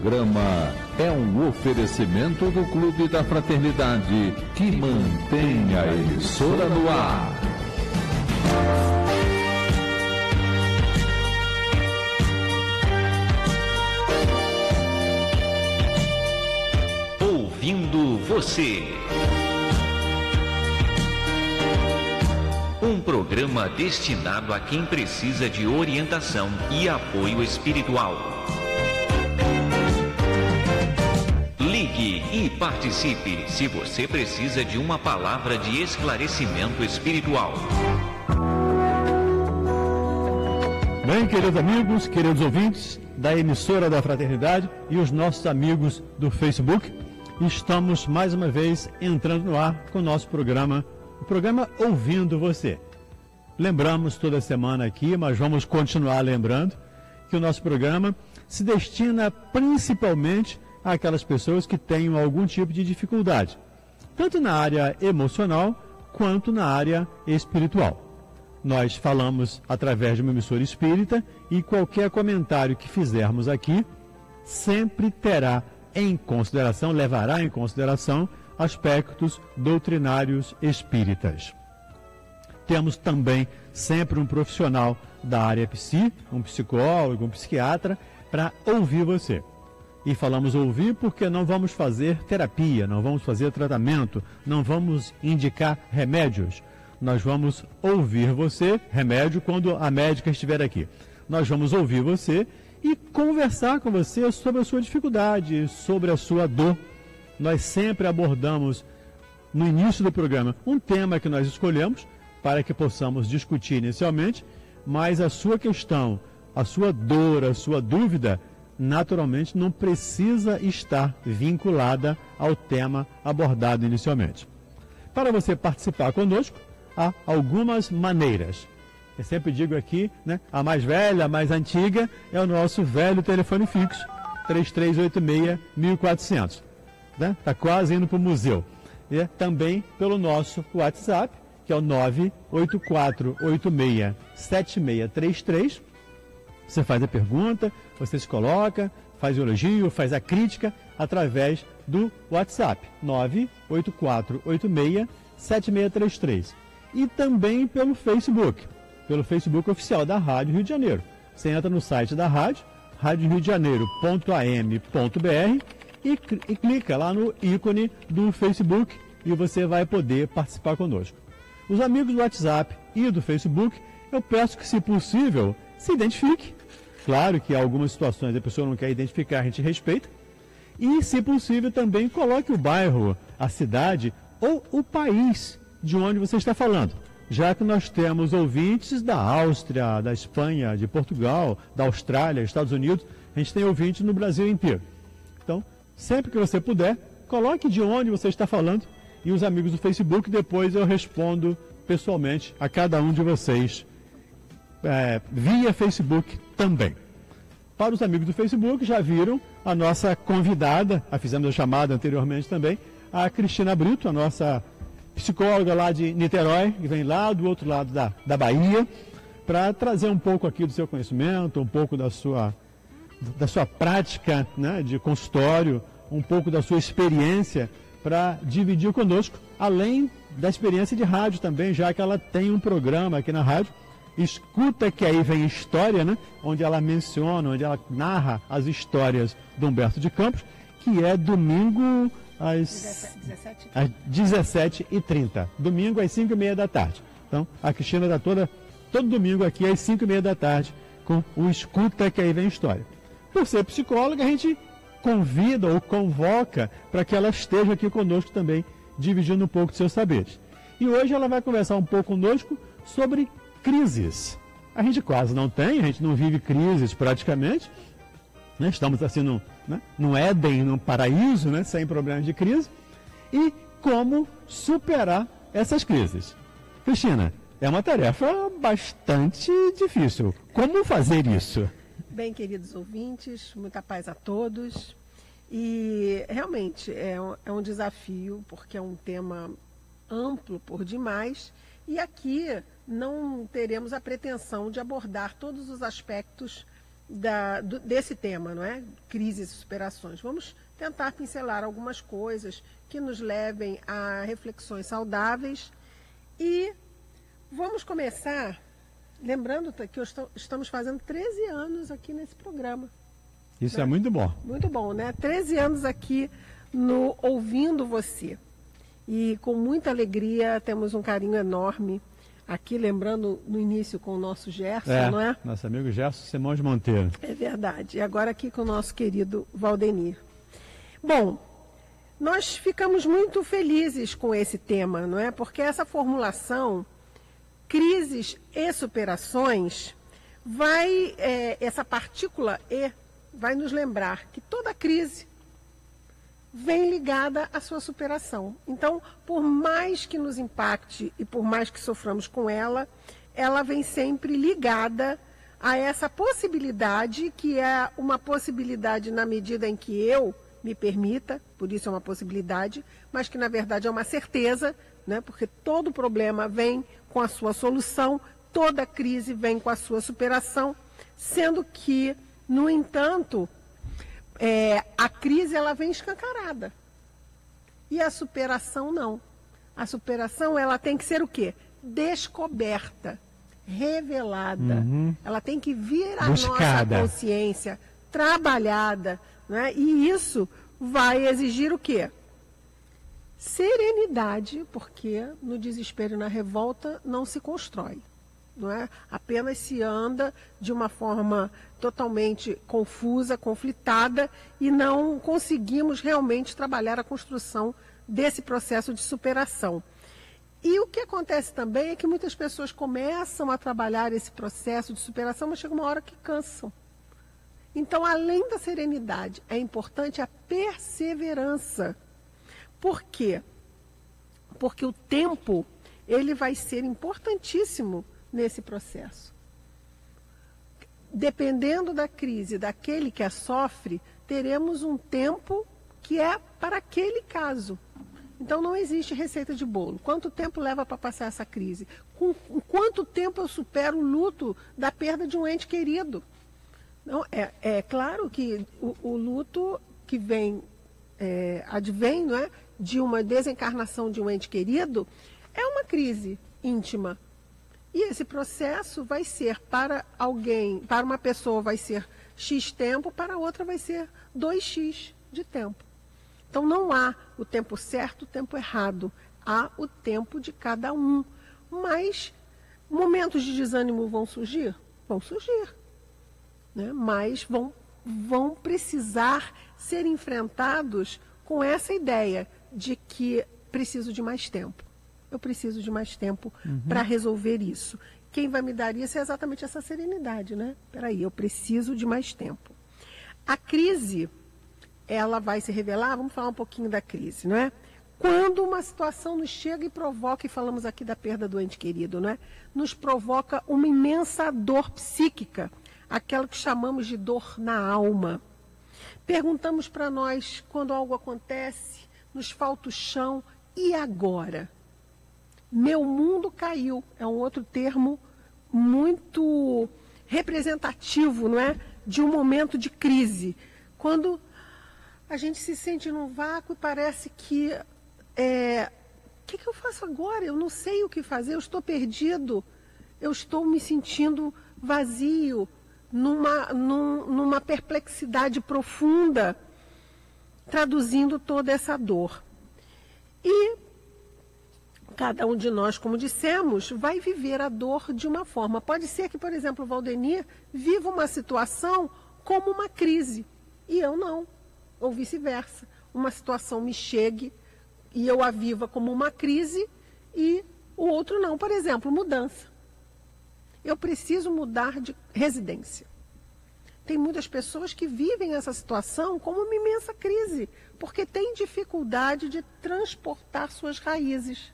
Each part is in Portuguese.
programa é um oferecimento do Clube da Fraternidade, que mantém a emissora no ar. Ouvindo você. Um programa destinado a quem precisa de orientação e apoio espiritual. Ligue e participe se você precisa de uma palavra de esclarecimento espiritual. Bem, queridos amigos, queridos ouvintes da emissora da Fraternidade e os nossos amigos do Facebook, estamos mais uma vez entrando no ar com o nosso programa, o programa Ouvindo Você. Lembramos toda semana aqui, mas vamos continuar lembrando que o nosso programa se destina principalmente àquelas pessoas que tenham algum tipo de dificuldade, tanto na área emocional quanto na área espiritual. Nós falamos através de uma emissora espírita e qualquer comentário que fizermos aqui sempre terá em consideração, levará em consideração aspectos doutrinários espíritas. Temos também sempre um profissional da área psi, um psicólogo, um psiquiatra, para ouvir você. E falamos ouvir porque não vamos fazer terapia, não vamos fazer tratamento, não vamos indicar remédios. Nós vamos ouvir você, remédio, quando a médica estiver aqui. Nós vamos ouvir você e conversar com você sobre a sua dificuldade, sobre a sua dor. Nós sempre abordamos, no início do programa, um tema que nós escolhemos para que possamos discutir inicialmente, mas a sua questão, a sua dor, a sua dúvida, naturalmente não precisa estar vinculada ao tema abordado inicialmente. Para você participar conosco, há algumas maneiras. Eu sempre digo aqui, né, a mais velha, a mais antiga, é o nosso velho telefone fixo, 3386-1400. Né? Está quase indo para o museu. E também pelo nosso WhatsApp, que é o 984867633. Você faz a pergunta, você se coloca, faz o elogio, faz a crítica através do WhatsApp, 984867633. E também pelo Facebook oficial da Rádio Rio de Janeiro. Você entra no site da rádio, radioriodejaneiro.am.br e clica lá no ícone do Facebook e você vai poder participar conosco. Os amigos do WhatsApp e do Facebook, eu peço que, se possível, se identifique. Claro que em algumas situações a pessoa não quer identificar, a gente respeita. E, se possível, também coloque o bairro, a cidade ou o país de onde você está falando. Já que nós temos ouvintes da Áustria, da Espanha, de Portugal, da Austrália, Estados Unidos, a gente tem ouvintes no Brasil inteiro. Então, sempre que você puder, coloque de onde você está falando e os amigos do Facebook, depois eu respondo pessoalmente a cada um de vocês via Facebook também. Para os amigos do Facebook, já viram a nossa convidada, fizemos a chamada anteriormente também, a Cristina Brito, a nossa psicóloga lá de Niterói, que vem lá do outro lado da Bahia, para trazer um pouco aqui do seu conhecimento, um pouco da sua prática, né, de consultório, um pouco da sua experiência, para dividir conosco, além da experiência de rádio também, já que ela tem um programa aqui na rádio, Escuta que aí vem história, né? Onde ela menciona, onde ela narra as histórias do Humberto de Campos, que é domingo às 17h30. Domingo às 5h30 da tarde. Então, a Cristina está todo domingo aqui às 5h30 da tarde com o Escuta que aí vem história. Por ser psicóloga, a gente convida ou convoca para que ela esteja aqui conosco também, dividindo um pouco de seus saberes. E hoje ela vai conversar um pouco conosco sobre crises. A gente quase não tem, a gente não vive crises praticamente, né? Estamos assim num Éden, num paraíso, né? Sem problemas de crise. E como superar essas crises? Cristina, é uma tarefa bastante difícil. Como fazer isso? Bem, queridos ouvintes, muita paz a todos. E realmente é um desafio, porque é um tema amplo por demais. E aqui não teremos a pretensão de abordar todos os aspectos desse tema, não é? Crises e superações. Vamos tentar pincelar algumas coisas que nos levem a reflexões saudáveis e vamos começar lembrando que estamos fazendo 13 anos aqui nesse programa. Isso, né? É muito bom. Muito bom, né? 13 anos aqui no Ouvindo Você. E com muita alegria, temos um carinho enorme aqui, lembrando no início com o nosso Gerson, não é? Nosso amigo Gerson Simões Monteiro. É verdade. E agora aqui com o nosso querido Valdenir. Bom, nós ficamos muito felizes com esse tema, não é? Porque essa formulação, crises e superações, essa partícula E vai nos lembrar que toda crise vem ligada à sua superação. Então, por mais que nos impacte e por mais que soframos com ela, ela vem sempre ligada a essa possibilidade, que é uma possibilidade na medida em que eu me permita, por isso é uma possibilidade, mas que na verdade é uma certeza, né? Porque todo problema vem com a sua solução, toda crise vem com a sua superação, sendo que, no entanto, a crise ela vem escancarada e a superação não. A superação ela tem que ser o quê? Descoberta, revelada. Ela tem que vir à nossa consciência, trabalhada, né? E isso vai exigir o quê? Serenidade, porque no desespero e na revolta não se constrói. Não é? Apenas se anda de uma forma totalmente confusa, conflitada, e não conseguimos realmente trabalhar a construção desse processo de superação. E o que acontece também é que muitas pessoas começam a trabalhar esse processo de superação, mas chega uma hora que cansam. Então, além da serenidade, é importante a perseverança. Por quê? Porque o tempo ele vai ser importantíssimo nesse processo. Dependendo da crise daquele que a sofre, teremos um tempo que é para aquele caso. Então não existe receita de bolo. Quanto tempo leva para passar essa crise? Com quanto tempo eu supero o luto da perda de um ente querido? Não, é claro que o luto que advém, não é, de uma desencarnação de um ente querido é uma crise íntima. E esse processo vai ser para uma pessoa vai ser X tempo, para outra vai ser 2X de tempo. Então não há o tempo certo, o tempo errado. Há o tempo de cada um. Mas momentos de desânimo vão surgir? Vão surgir. Né? Mas vão precisar ser enfrentados com essa ideia de que preciso de mais tempo. Eu preciso de mais tempo para resolver isso. Quem vai me dar isso é exatamente essa serenidade, né? Peraí, eu preciso de mais tempo. A crise, ela vai se revelar, vamos falar um pouquinho da crise, não é? Quando uma situação nos chega e provoca, e falamos aqui da perda do ente querido, não é? Nos provoca uma imensa dor psíquica, aquela que chamamos de dor na alma. Perguntamos para nós, quando algo acontece, nos falta o chão, e agora? Meu mundo caiu, é um outro termo muito representativo, não é? De um momento de crise. Quando a gente se sente num vácuo e parece que o que eu faço agora? Eu não sei o que fazer, eu estou perdido, eu estou me sentindo vazio, numa perplexidade profunda, traduzindo toda essa dor. E cada um de nós, como dissemos, vai viver a dor de uma forma. Pode ser que, por exemplo, o Valdenir viva uma situação como uma crise, e eu não, ou vice-versa. Uma situação me chegue e eu a viva como uma crise e o outro não. Por exemplo, mudança. Eu preciso mudar de residência. Tem muitas pessoas que vivem essa situação como uma imensa crise, porque têm dificuldade de transportar suas raízes,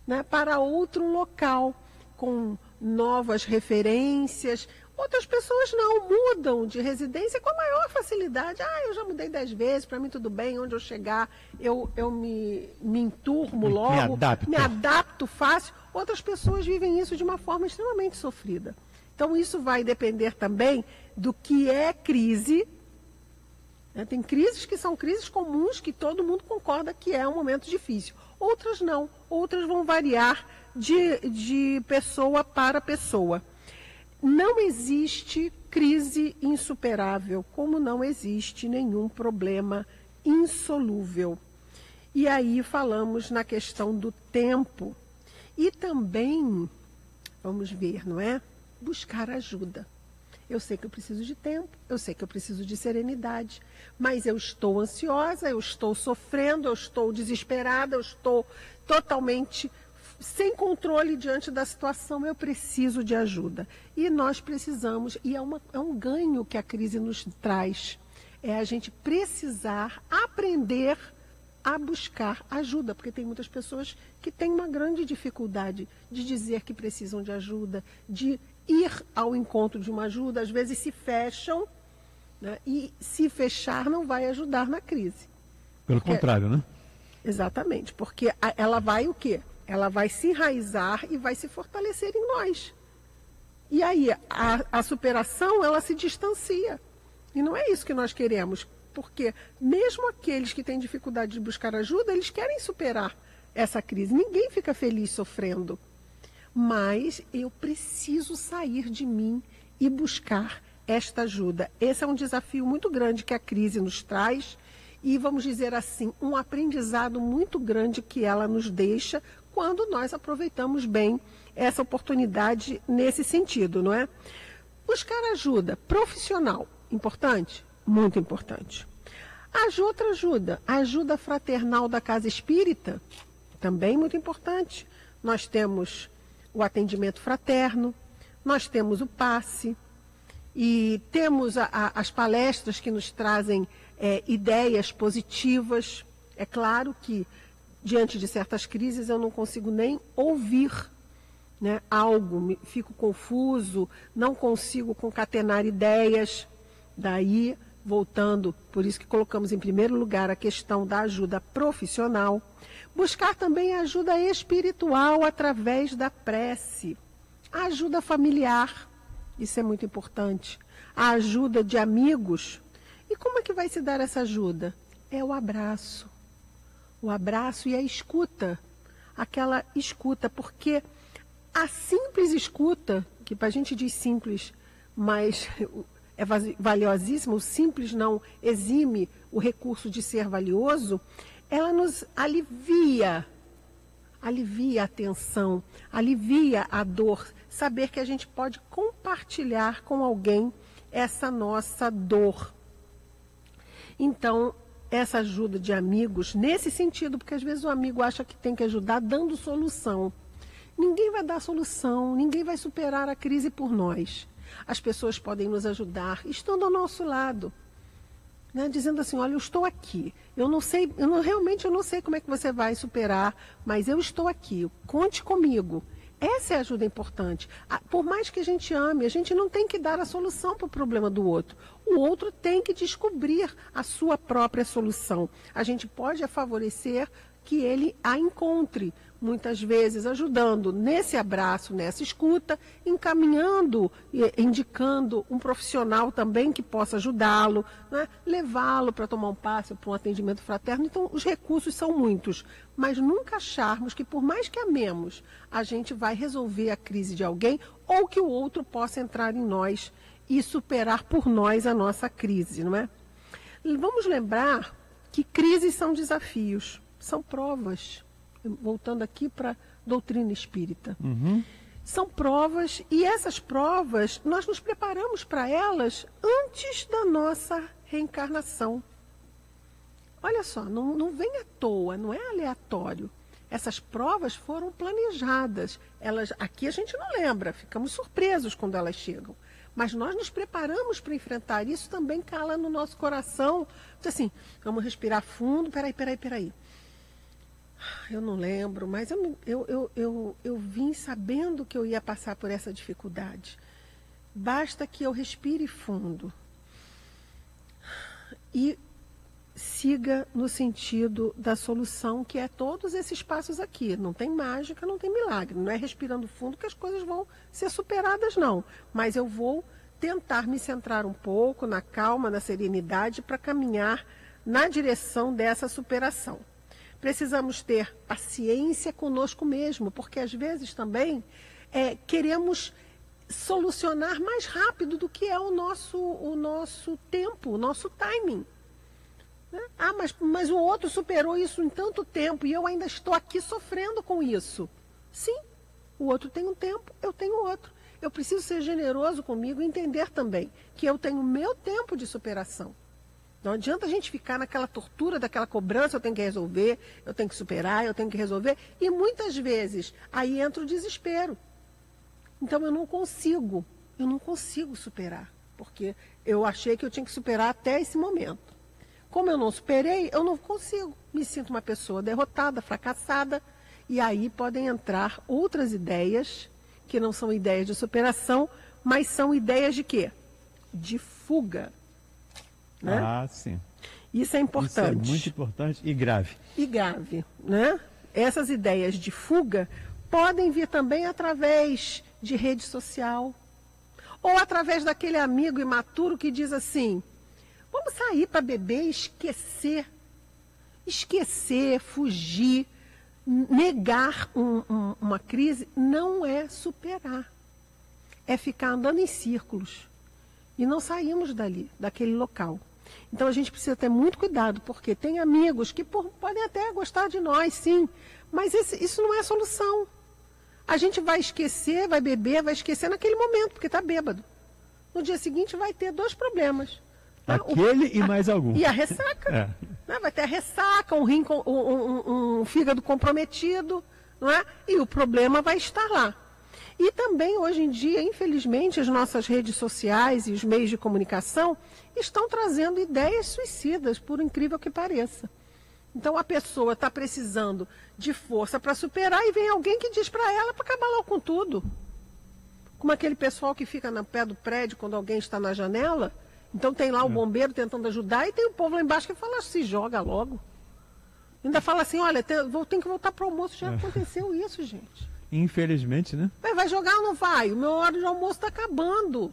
né, para outro local, com novas referências. Outras pessoas não, mudam de residência com a maior facilidade. Eu já mudei 10 vezes, para mim tudo bem, onde eu chegar eu me enturmo logo, me adapto fácil. Outras pessoas vivem isso de uma forma extremamente sofrida. Então, isso vai depender também do que é crise. Tem crises que são crises comuns, que todo mundo concorda que é um momento difícil. Outras não, outras vão variar de pessoa para pessoa. Não existe crise insuperável, como não existe nenhum problema insolúvel. E aí falamos na questão do tempo. E também, vamos ver, não é? Buscar ajuda. Eu sei que eu preciso de tempo, eu sei que eu preciso de serenidade, mas eu estou ansiosa, eu estou sofrendo, eu estou desesperada, eu estou totalmente sem controle diante da situação, eu preciso de ajuda. E nós precisamos, e é um ganho que a crise nos traz, é a gente precisar aprender a buscar ajuda, porque tem muitas pessoas que têm uma grande dificuldade de dizer que precisam de ajuda, de ir ao encontro de uma ajuda, às vezes se fecham, né? E se fechar não vai ajudar na crise. Pelo contrário, né? Exatamente, porque ela vai o quê? Ela vai se enraizar e vai se fortalecer em nós. E aí a superação, ela se distancia. E não é isso que nós queremos, porque mesmo aqueles que têm dificuldade de buscar ajuda, eles querem superar essa crise. Ninguém fica feliz sofrendo. Mas eu preciso sair de mim e buscar esta ajuda. Esse é um desafio muito grande que a crise nos traz e, vamos dizer assim, um aprendizado muito grande que ela nos deixa quando nós aproveitamos bem essa oportunidade nesse sentido, não é? Buscar ajuda profissional, importante? Muito importante. Outra ajuda, a ajuda fraternal da Casa Espírita, também muito importante. Nós temos o atendimento fraterno, nós temos o passe e temos as palestras que nos trazem ideias positivas. É claro que, diante de certas crises, eu não consigo nem ouvir, né, algo, fico confuso, não consigo concatenar ideias. Daí, voltando, por isso que colocamos em primeiro lugar a questão da ajuda profissional. Buscar também a ajuda espiritual através da prece. A ajuda familiar, isso é muito importante. A ajuda de amigos. E como é que vai se dar essa ajuda? É o abraço. O abraço e a escuta. Aquela escuta, porque a simples escuta, que a gente diz simples, mas é valiosíssimo, o simples não exime o recurso de ser valioso, ela nos alivia a tensão, alivia a dor, saber que a gente pode compartilhar com alguém essa nossa dor. Então, essa ajuda de amigos, nesse sentido, porque às vezes o amigo acha que tem que ajudar dando solução. Ninguém vai dar solução, ninguém vai superar a crise por nós. As pessoas podem nos ajudar estando ao nosso lado. Né, dizendo assim, olha, eu estou aqui, eu não sei como é que você vai superar, mas eu estou aqui, conte comigo. Essa é a ajuda importante. Por mais que a gente ame, a gente não tem que dar a solução para o problema do outro. O outro tem que descobrir a sua própria solução. A gente pode favorecer que ele a encontre, muitas vezes ajudando nesse abraço, nessa escuta, encaminhando, indicando um profissional também que possa ajudá-lo, né? Levá-lo para tomar um passe, para um atendimento fraterno. Então, os recursos são muitos, mas nunca acharmos que, por mais que amemos, a gente vai resolver a crise de alguém ou que o outro possa entrar em nós e superar por nós a nossa crise, não é? Vamos lembrar que crises são desafios, são provas. Voltando aqui para a doutrina espírita. São provas, e essas provas, nós nos preparamos para elas antes da nossa reencarnação. Olha só, não vem à toa, não é aleatório. Essas provas foram planejadas. Aqui a gente não lembra, ficamos surpresos quando elas chegam. Mas nós nos preparamos para enfrentar isso, também cala no nosso coração. Assim, vamos respirar fundo, peraí. Eu não lembro, mas eu vim sabendo que eu ia passar por essa dificuldade. Basta que eu respire fundo. E siga no sentido da solução, que é todos esses passos aqui. Não tem mágica, não tem milagre. Não é respirando fundo que as coisas vão ser superadas, não. Mas eu vou tentar me centrar um pouco na calma, na serenidade, para caminhar na direção dessa superação. Precisamos ter paciência conosco mesmo, porque às vezes também queremos solucionar mais rápido do que é o nosso tempo, o nosso timing. Ah, mas o outro superou isso em tanto tempo e eu ainda estou aqui sofrendo com isso. Sim, o outro tem um tempo, eu tenho outro. Eu preciso ser generoso comigo e entender também que eu tenho o meu tempo de superação. Não adianta a gente ficar naquela tortura, daquela cobrança, eu tenho que resolver, eu tenho que superar, eu tenho que resolver. E muitas vezes aí entra o desespero. Então eu não consigo superar, porque eu achei que eu tinha que superar até esse momento. Como eu não superei, eu não consigo. Me sinto uma pessoa derrotada, fracassada, e aí podem entrar outras ideias, que não são ideias de superação, mas são ideias de quê? De fuga. Né? Ah, sim. Isso é importante. Isso é muito importante e grave. E grave, né? Essas ideias de fuga podem vir também através de rede social, ou através daquele amigo imaturo que diz assim: vamos sair para beber e esquecer. Esquecer, fugir, negar uma crise não é superar. É ficar andando em círculos. E não saímos daquele local. Então a gente precisa ter muito cuidado, porque tem amigos que podem até gostar de nós, sim, mas isso não é a solução. A gente vai esquecer, vai beber, vai esquecer naquele momento, porque está bêbado. No dia seguinte vai ter 2 problemas. Aquele e mais algum. E a ressaca. Né? Vai ter a ressaca, um fígado comprometido, não é? E o problema vai estar lá. E também, hoje em dia, infelizmente, as nossas redes sociais e os meios de comunicação estão trazendo ideias suicidas, por incrível que pareça. Então, a pessoa está precisando de força para superar e vem alguém que diz para ela para acabar logo com tudo. Como aquele pessoal que fica no pé do prédio quando alguém está na janela. Então, tem lá o bombeiro tentando ajudar e tem o povo lá embaixo que fala: se joga logo. Ainda fala assim: olha, tem que voltar para o almoço. Já aconteceu isso, gente. Infelizmente, né? Vai jogar ou não vai? O meu horário de almoço está acabando.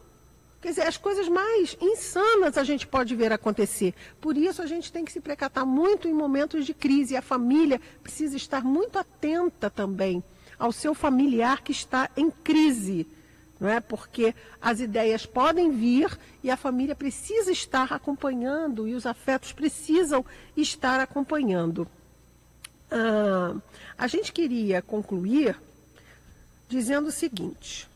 Quer dizer, as coisas mais insanas a gente pode ver acontecer. Por isso a gente tem que se precatar muito em momentos de crise. E a família precisa estar muito atenta também ao seu familiar que está em crise. Não é? Porque as ideias podem vir e a família precisa estar acompanhando e os afetos precisam estar acompanhando. A gente queria concluir dizendo o seguinte: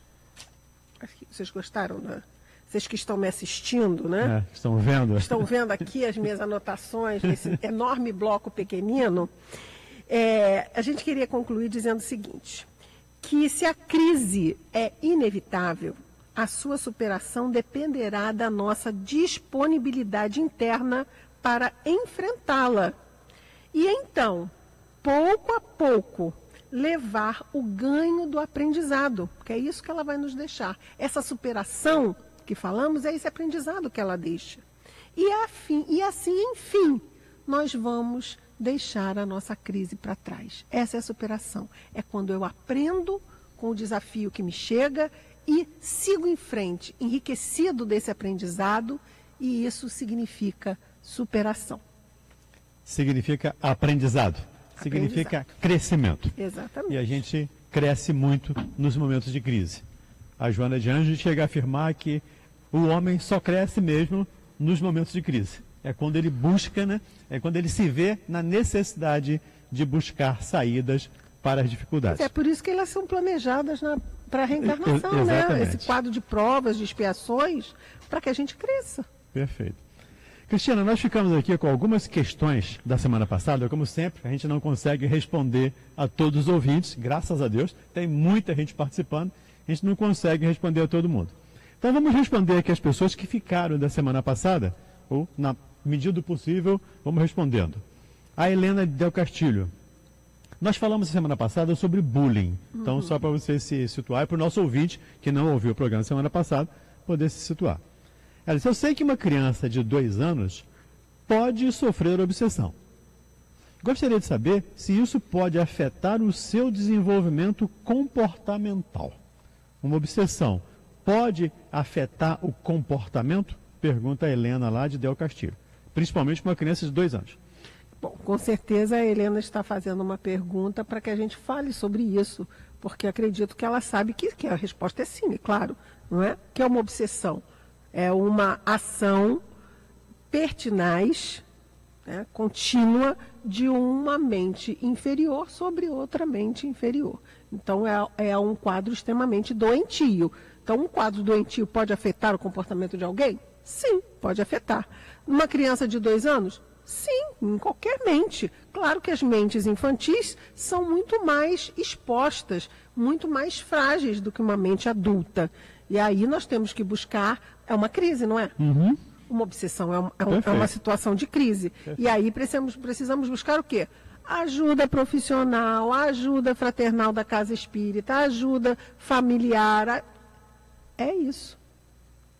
vocês gostaram, né? Vocês que estão me assistindo, né? Estão vendo? Estão vendo aqui as minhas anotações, esse enorme bloco pequenino. A gente queria concluir dizendo o seguinte: que se a crise é inevitável, a sua superação dependerá da nossa disponibilidade interna para enfrentá-la. E então, pouco a pouco, levar o ganho do aprendizado, porque é isso que ela vai nos deixar. Essa superação que falamos é esse aprendizado que ela deixa. E assim, enfim, nós vamos deixar a nossa crise para trás. Essa é a superação. É quando eu aprendo com o desafio que me chega e sigo em frente, enriquecido desse aprendizado, e isso significa superação. Significa aprendizado. Significa crescimento. Exatamente. E a gente cresce muito nos momentos de crise. A Joana de Anjos chega a afirmar que o homem só cresce mesmo nos momentos de crise. É quando ele busca, né? É quando ele se vê na necessidade de buscar saídas para as dificuldades. É por isso que elas são planejadas para a reencarnação, né? Esse quadro de provas, de expiações, para que a gente cresça. Perfeito. Cristina, nós ficamos aqui com algumas questões da semana passada. Como sempre, a gente não consegue responder a todos os ouvintes, graças a Deus. Tem muita gente participando, a gente não consegue responder a todo mundo. Então vamos responder aqui as pessoas que ficaram da semana passada, ou na medida do possível, vamos respondendo. A Helena Del Castilho. Nós falamos a semana passada sobre bullying. Então, só para você se situar, e para o nosso ouvinte que não ouviu o programa semana passada, poder se situar. Ela disse: eu sei que uma criança de 2 anos pode sofrer obsessão. Gostaria de saber se isso pode afetar o seu desenvolvimento comportamental. Uma obsessão pode afetar o comportamento? Pergunta a Helena lá de Del Castilho. Principalmente uma criança de 2 anos. Bom, com certeza a Helena está fazendo uma pergunta para que a gente fale sobre isso, porque acredito que ela sabe que a resposta é sim, é claro, não é? Que é uma obsessão, é uma ação pertinaz, né, contínua de uma mente inferior sobre outra mente inferior. Então é um quadro extremamente doentio. Então um quadro doentio pode afetar o comportamento de alguém? Sim, pode afetar. Uma criança de 2 anos? Sim, em qualquer mente. Claro que as mentes infantis são muito mais expostas, muito mais frágeis do que uma mente adulta. E aí nós temos que buscar, é uma crise, não é? Uhum. Uma obsessão, é uma situação de crise. Perfeito. E aí precisamos buscar o quê? Ajuda profissional, ajuda fraternal da casa espírita, ajuda familiar. É isso.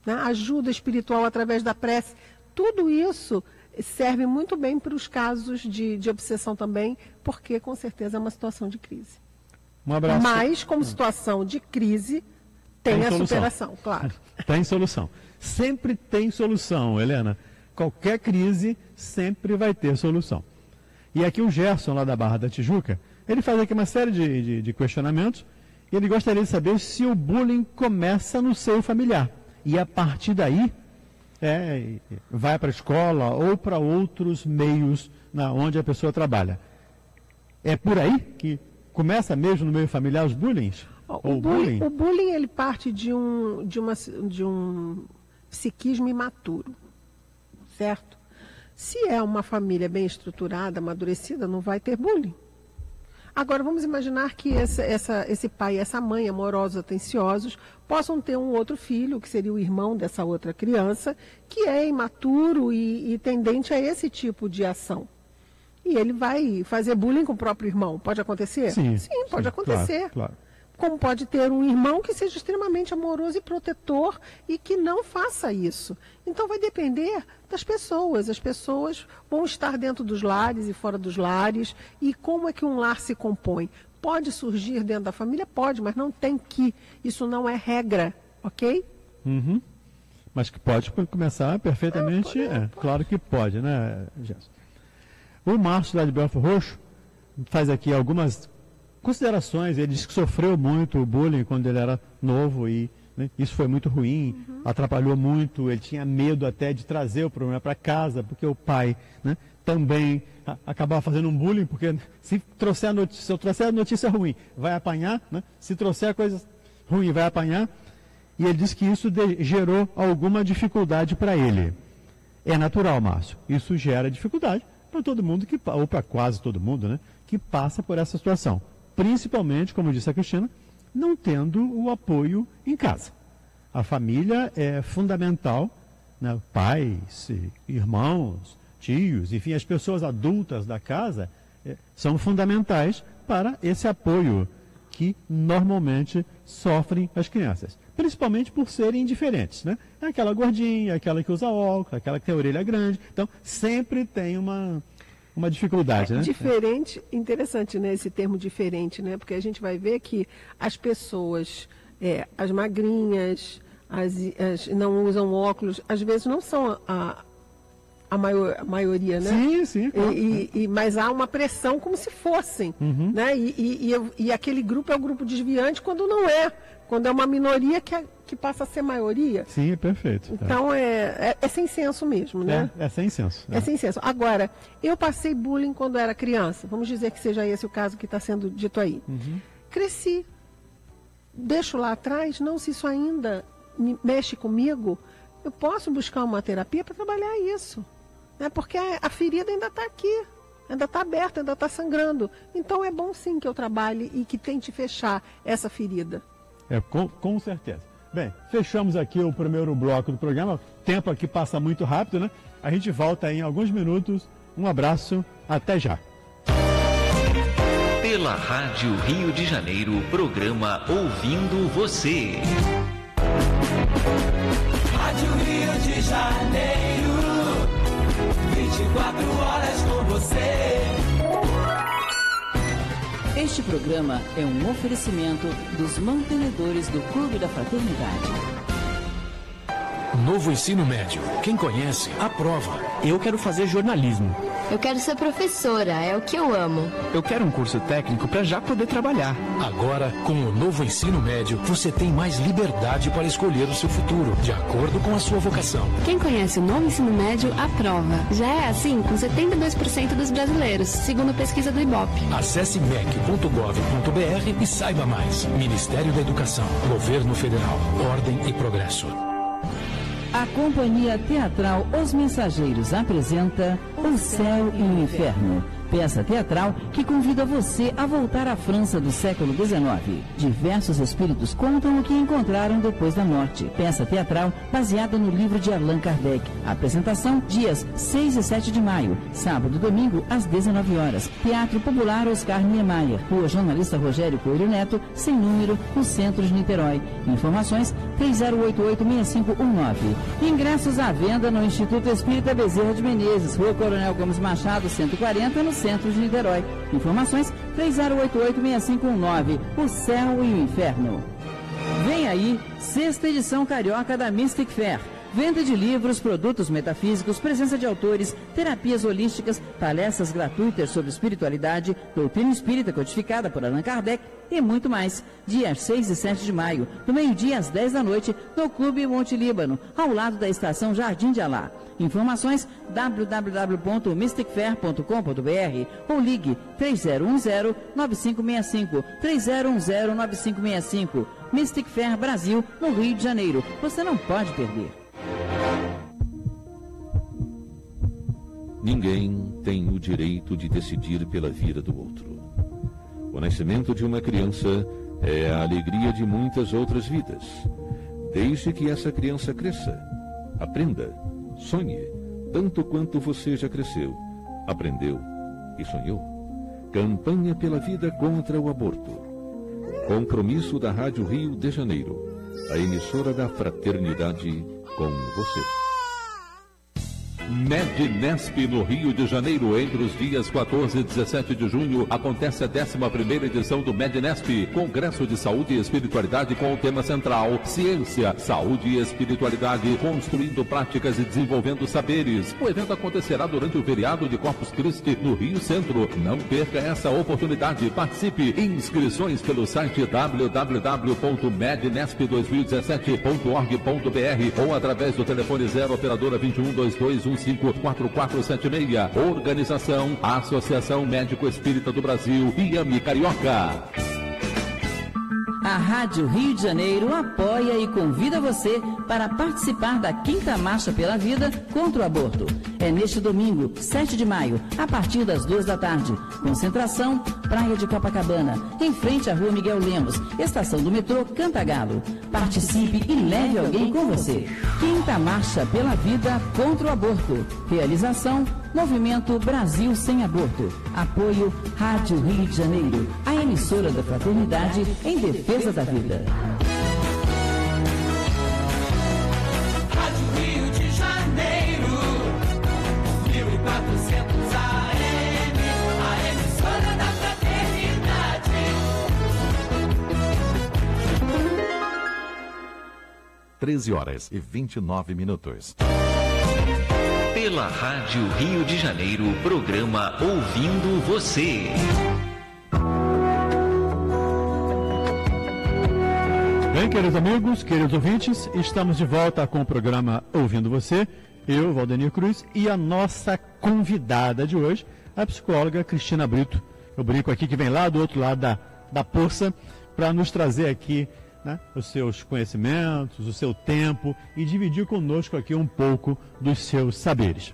Né? Ajuda espiritual através da prece. Tudo isso serve muito bem para os casos de obsessão também, porque com certeza é uma situação de crise. Um abraço. Mas, como situação de crise, tem a superação, claro. Tem solução. Sempre tem solução, Helena. Qualquer crise sempre vai ter solução. E aqui o Gerson, lá da Barra da Tijuca, ele faz aqui uma série de questionamentos e ele gostaria de saber se o bullying começa no seio familiar. E a partir daí, vai para a escola ou para outros meios onde a pessoa trabalha. É por aí que começa mesmo no meio familiar os bullying? O bullying ele parte de um psiquismo imaturo, certo? Se é uma família bem estruturada, amadurecida, não vai ter bullying. Agora, vamos imaginar que esse pai e essa mãe amorosos, atenciosos, possam ter um outro filho, que seria o irmão dessa outra criança, que é imaturo e tendente a esse tipo de ação. E ele vai fazer bullying com o próprio irmão. Pode acontecer? Sim, pode acontecer. Claro. Como pode ter um irmão que seja extremamente amoroso e protetor e que não faça isso. Então vai depender das pessoas. As pessoas vão estar dentro dos lares e fora dos lares. E como é que um lar se compõe? Pode surgir dentro da família? Pode, mas não tem que. Isso não é regra, ok? Uhum. Mas que pode começar perfeitamente. Claro que pode, né, Gerson? O Márcio lá de Belfort Roxo faz aqui algumas considerações. Ele disse que sofreu muito bullying quando ele era novo e isso foi muito ruim, atrapalhou muito. Ele tinha medo até de trazer o problema para casa, porque o pai também acabava fazendo um bullying, porque se eu trouxer a notícia ruim, vai apanhar, se trouxer a coisa ruim, vai apanhar. E ele disse que isso gerou alguma dificuldade para ele. É natural, Márcio, isso gera dificuldade para todo mundo, ou para quase todo mundo, que passa por essa situação. Principalmente, como disse a Cristina, não tendo o apoio em casa. A família é fundamental, pais, irmãos, tios, enfim, as pessoas adultas da casa são fundamentais para esse apoio que normalmente sofrem as crianças. Principalmente por serem diferentes, Aquela gordinha, aquela que usa óculos, aquela que tem a orelha grande. Então, sempre tem uma dificuldade, Diferente, interessante, esse termo diferente, Porque a gente vai ver que as pessoas, as magrinhas, as não usam óculos, às vezes não são a maioria, Sim. Mas há uma pressão como se fossem, E aquele grupo é o grupo desviante quando não é. Quando é uma minoria que passa a ser maioria. Sim, é perfeito. Então é sem senso mesmo, É sem senso. É sem senso. Agora, eu passei bullying quando era criança. Vamos dizer que seja esse o caso que está sendo dito aí. Cresci. Deixo lá atrás. Não, se isso ainda mexe comigo, eu posso buscar uma terapia para trabalhar isso. Porque a ferida ainda está aqui. Ainda está aberta, ainda está sangrando. Então é bom sim que eu trabalhe e que tente fechar essa ferida. Com certeza. Bem, fechamos aqui o primeiro bloco do programa. O tempo aqui passa muito rápido, A gente volta em alguns minutos. Um abraço, até já. Pela Rádio Rio de Janeiro, programa Ouvindo Você. Rádio Rio de Janeiro, 24 24 horas com você. Este programa é um oferecimento dos mantenedores do Clube da Fraternidade. Novo ensino médio. Quem conhece, aprova. Eu quero fazer jornalismo. Eu quero ser professora, é o que eu amo. Eu quero um curso técnico para já poder trabalhar. Agora, com o novo ensino médio, você tem mais liberdade para escolher o seu futuro, de acordo com a sua vocação. Quem conhece o novo ensino médio, aprova. Já é assim com 72% dos brasileiros, segundo pesquisa do IBOP. Acesse mec.gov.br e saiba mais. Ministério da Educação, Governo Federal, Ordem e Progresso. A Companhia Teatral Os Mensageiros apresenta O Céu e o Inferno, peça teatral que convida você a voltar à França do século XIX. Diversos espíritos contam o que encontraram depois da morte. Peça teatral baseada no livro de Allan Kardec. Apresentação dias 6 e 7 de maio, sábado e domingo às 19 horas. Teatro Popular Oscar Niemeyer, Rua Jornalista Rogério Coelho Neto, sem número, no centro de Niterói. Informações 3088-6519. Ingressos à venda no Instituto Espírita Bezerra de Menezes, Rua Coronel Gomes Machado, 140, no centro de Niterói. Informações 3088-6519. O Céu e o Inferno. Vem aí, 6ª edição carioca da Mystic Fair. Venda de livros, produtos metafísicos, presença de autores, terapias holísticas, palestras gratuitas sobre espiritualidade, doutrina espírita codificada por Allan Kardec e muito mais. Dias 6 e 7 de maio, do meio-dia às 10 da noite, no Clube Monte Líbano, ao lado da estação Jardim de Alá. Informações www.mysticfair.com.br ou ligue 3010-9565, 3010-9565. Mystic Fair Brasil, no Rio de Janeiro. Você não pode perder. Ninguém tem o direito de decidir pela vida do outro. O nascimento de uma criança é a alegria de muitas outras vidas. Desde que essa criança cresça, aprenda, sonhe, tanto quanto você já cresceu, aprendeu e sonhou. Campanha pela vida contra o aborto. Compromisso da Rádio Rio de Janeiro, a emissora da fraternidade com você. MEDNESP no Rio de Janeiro, entre os dias 14 e 17 de junho, acontece a 11ª edição do MEDNESP, Congresso de Saúde e Espiritualidade, com o tema central Ciência, Saúde e Espiritualidade, construindo práticas e desenvolvendo saberes. O evento acontecerá durante o feriado de Corpus Christi, no Rio Centro. Não perca essa oportunidade, participe. Inscrições pelo site www.mednesp2017.org.br ou através do telefone 0 operadora 2122154476. Organização Associação Médico Espírita do Brasil, IAME Carioca. A Rádio Rio de Janeiro apoia e convida você para participar da 5ª Marcha pela Vida contra o Aborto. É neste domingo, 7 de maio, a partir das 2 da tarde. Concentração, Praia de Copacabana, em frente à Rua Miguel Lemos, estação do metrô Cantagalo. Participe e leve alguém com você. 5ª Marcha pela Vida contra o Aborto. Realização, Movimento Brasil Sem Aborto. Apoio Rádio Rio de Janeiro, a emissora da fraternidade em defesa da vida. Rádio Rio de Janeiro, 1400 AM, a emissora da fraternidade. 13h29. Pela Rádio Rio de Janeiro, programa Ouvindo Você. Bem, queridos amigos, queridos ouvintes, estamos de volta com o programa Ouvindo Você. Eu, Valdenir Cruz, e a nossa convidada de hoje, a psicóloga Cristina Brito. Eu brinco aqui que vem lá do outro lado da poça para nos trazer aqui, né, os seus conhecimentos, o seu tempo e dividir conosco aqui um pouco dos seus saberes.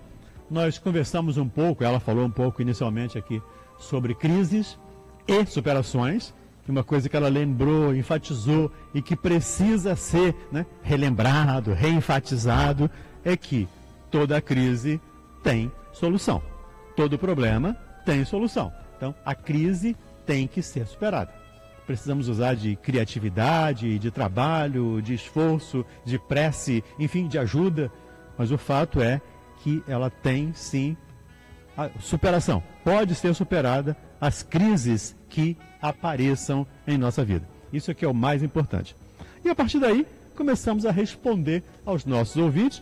Nós conversamos um pouco, ela falou um pouco inicialmente aqui sobre crises e superações, uma coisa que ela lembrou, enfatizou e que precisa ser, né, relembrado, reenfatizado, é que toda crise tem solução. Todo problema tem solução. Então, a crise tem que ser superada. Precisamos usar de criatividade, de trabalho, de esforço, de prece, enfim, de ajuda. Mas o fato é que ela tem, sim, a superação, pode ser superada as crises que apareçam em nossa vida. Isso é que é o mais importante. E a partir daí, começamos a responder aos nossos ouvintes.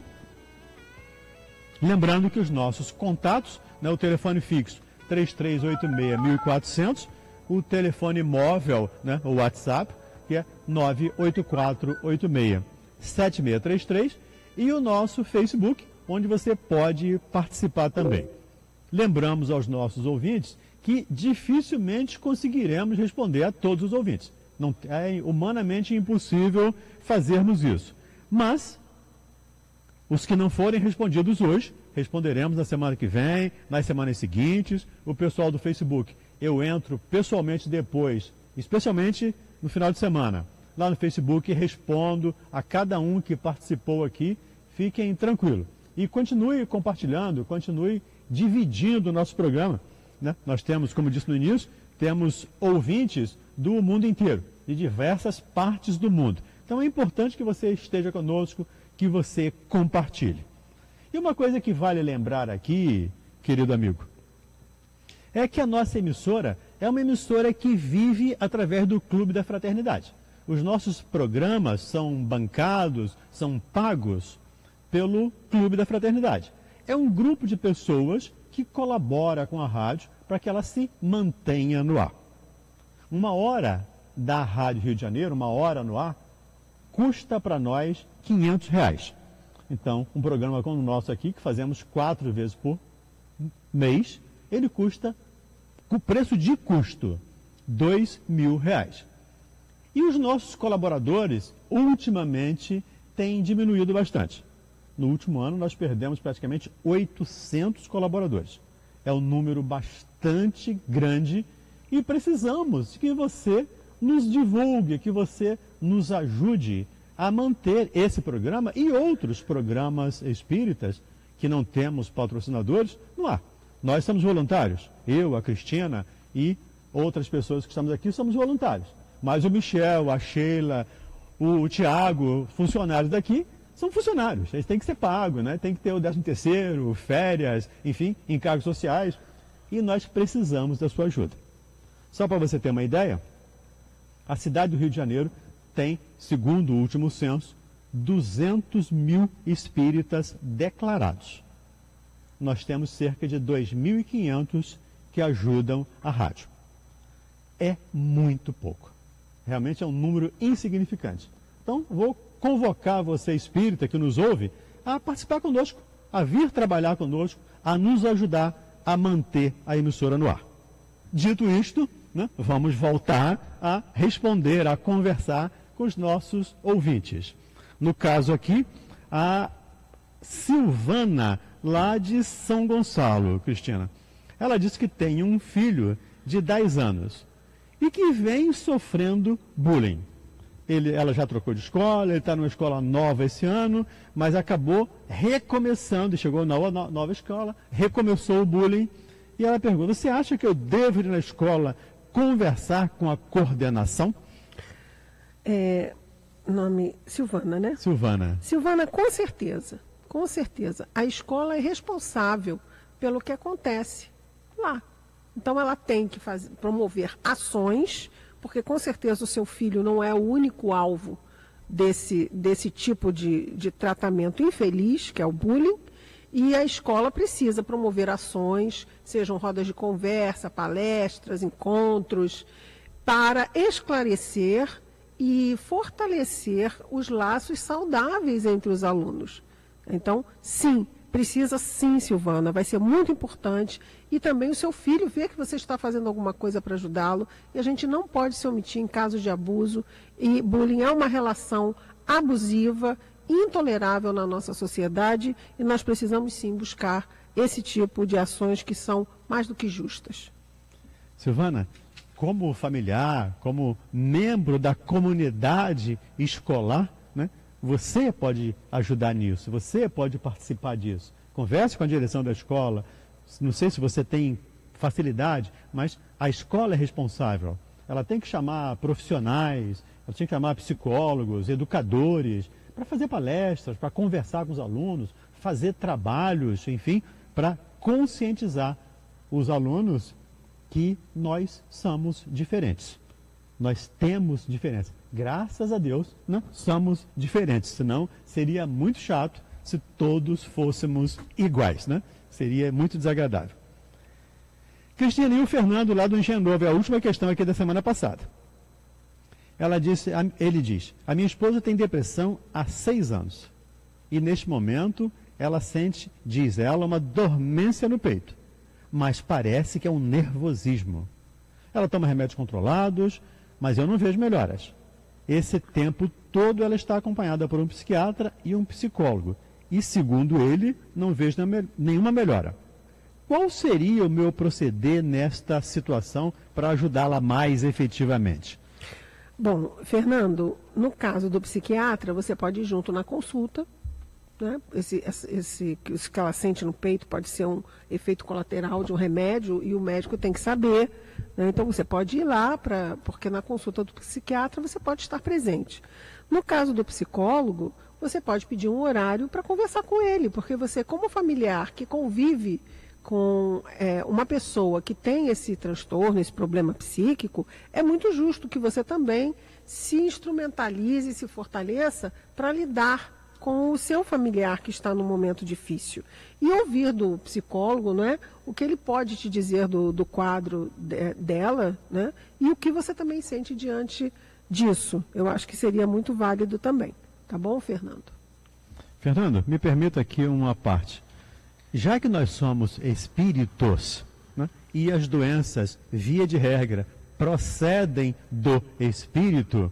Lembrando que os nossos contatos, né, o telefone fixo 3386-1400, o telefone móvel, né, o WhatsApp, que é 98486-7633, e o nosso Facebook, onde você pode participar também. Lembramos aos nossos ouvintes que dificilmente conseguiremos responder a todos os ouvintes. Não, é humanamente impossível fazermos isso. Mas os que não forem respondidos hoje, responderemos na semana que vem, nas semanas seguintes. O pessoal do Facebook, eu entro pessoalmente depois, especialmente no final de semana, lá no Facebook, e respondo a cada um que participou aqui. Fiquem tranquilos. E continue compartilhando, continue dividindo o nosso programa, né? Nós temos, como disse no início, temos ouvintes do mundo inteiro, de diversas partes do mundo. Então é importante que você esteja conosco, que você compartilhe. E uma coisa que vale lembrar aqui, querido amigo, é que a nossa emissora é uma emissora que vive através do Clube da Fraternidade. Os nossos programas são bancados, são pagos pelo Clube da Fraternidade. É um grupo de pessoas que colabora com a rádio para que ela se mantenha no ar. Uma hora da Rádio Rio de Janeiro, uma hora no ar, custa para nós R$500. Então, um programa como o nosso aqui, que fazemos 4 vezes por mês, ele custa, o preço de custo, R$2.000. E os nossos colaboradores, ultimamente, têm diminuído bastante. No último ano, nós perdemos praticamente 800 colaboradores. É um número bastante grande e precisamos que você nos divulgue, que você nos ajude a manter esse programa e outros programas espíritas que não temos patrocinadores no ar. Nós somos voluntários. Eu, a Cristina e outras pessoas que estamos aqui somos voluntários. Mas o Michel, a Sheila, o Tiago, funcionários daqui, são funcionários, eles têm que ser pagos, né? Tem que ter o 13º, férias, enfim, encargos sociais, e nós precisamos da sua ajuda. Só para você ter uma ideia, a cidade do Rio de Janeiro tem, segundo o último censo, 200.000 espíritas declarados. Nós temos cerca de 2.500 que ajudam a rádio. É muito pouco. Realmente é um número insignificante. Então, vou convocar você espírita que nos ouve a participar conosco, a vir trabalhar conosco, a nos ajudar a manter a emissora no ar. Dito isto, né, vamos voltar a responder, a conversar com os nossos ouvintes. No caso aqui, a Silvana, lá de São Gonçalo, Cristina. Ela disse que tem um filho de 10 anos e que vem sofrendo bullying. Ela já trocou de escola, ele está numa escola nova esse ano, mas acabou recomeçando, chegou na nova escola, recomeçou o bullying, e ela pergunta, você acha que eu devo ir na escola conversar com a coordenação? Nome Silvana, né? Silvana. Silvana, com certeza, com certeza. A escola é responsável pelo que acontece lá. Então ela tem que promover ações, porque com certeza o seu filho não é o único alvo desse tipo de tratamento infeliz, que é o bullying, e a escola precisa promover ações, sejam rodas de conversa, palestras, encontros, para esclarecer e fortalecer os laços saudáveis entre os alunos. Então, sim, precisa sim, Silvana, vai ser muito importante. E também o seu filho ver que você está fazendo alguma coisa para ajudá-lo. E a gente não pode se omitir em casos de abuso. E bullying é uma relação abusiva, intolerável na nossa sociedade. E nós precisamos sim buscar esse tipo de ações que são mais do que justas. Silvana, como familiar, como membro da comunidade escolar, né, você pode ajudar nisso, você pode participar disso. Converse com a direção da escola. Não sei se você tem facilidade, mas a escola é responsável. Ela tem que chamar profissionais, ela tem que chamar psicólogos, educadores, para fazer palestras, para conversar com os alunos, fazer trabalhos, enfim, para conscientizar os alunos que nós somos diferentes. Nós temos diferença. Graças a Deus, não somos diferentes, senão seria muito chato se todos fôssemos iguais, né? Seria muito desagradável. Cristina, e o Fernando lá do Engenho Novo, é a última questão aqui da semana passada. Ele diz, a minha esposa tem depressão há 6 anos. E neste momento ela sente, diz ela, uma dormência no peito. Mas parece que é um nervosismo. Ela toma remédios controlados, mas eu não vejo melhoras. Esse tempo todo ela está acompanhada por um psiquiatra e um psicólogo. E segundo ele, não vejo nenhuma melhora. Qual seria o meu proceder nesta situação para ajudá-la mais efetivamente? Bom, Fernando, no caso do psiquiatra, você pode ir junto na consulta, né? Esse que ela sente no peito pode ser um efeito colateral de um remédio e o médico tem que saber, né? Então você pode ir lá, porque na consulta do psiquiatra você pode estar presente. No caso do psicólogo, você pode pedir um horário para conversar com ele, porque você, como familiar que convive com uma pessoa que tem esse transtorno, esse problema psíquico, é muito justo que você também se instrumentalize, se fortaleça para lidar com o seu familiar que está num momento difícil. E ouvir do psicólogo, né, o que ele pode te dizer do quadro dela, né, e o que você também sente diante disso. Eu acho que seria muito válido também. Tá bom, Fernando? Fernando, me permita aqui uma parte. Já que nós somos espíritos, né, e as doenças, via de regra, procedem do espírito,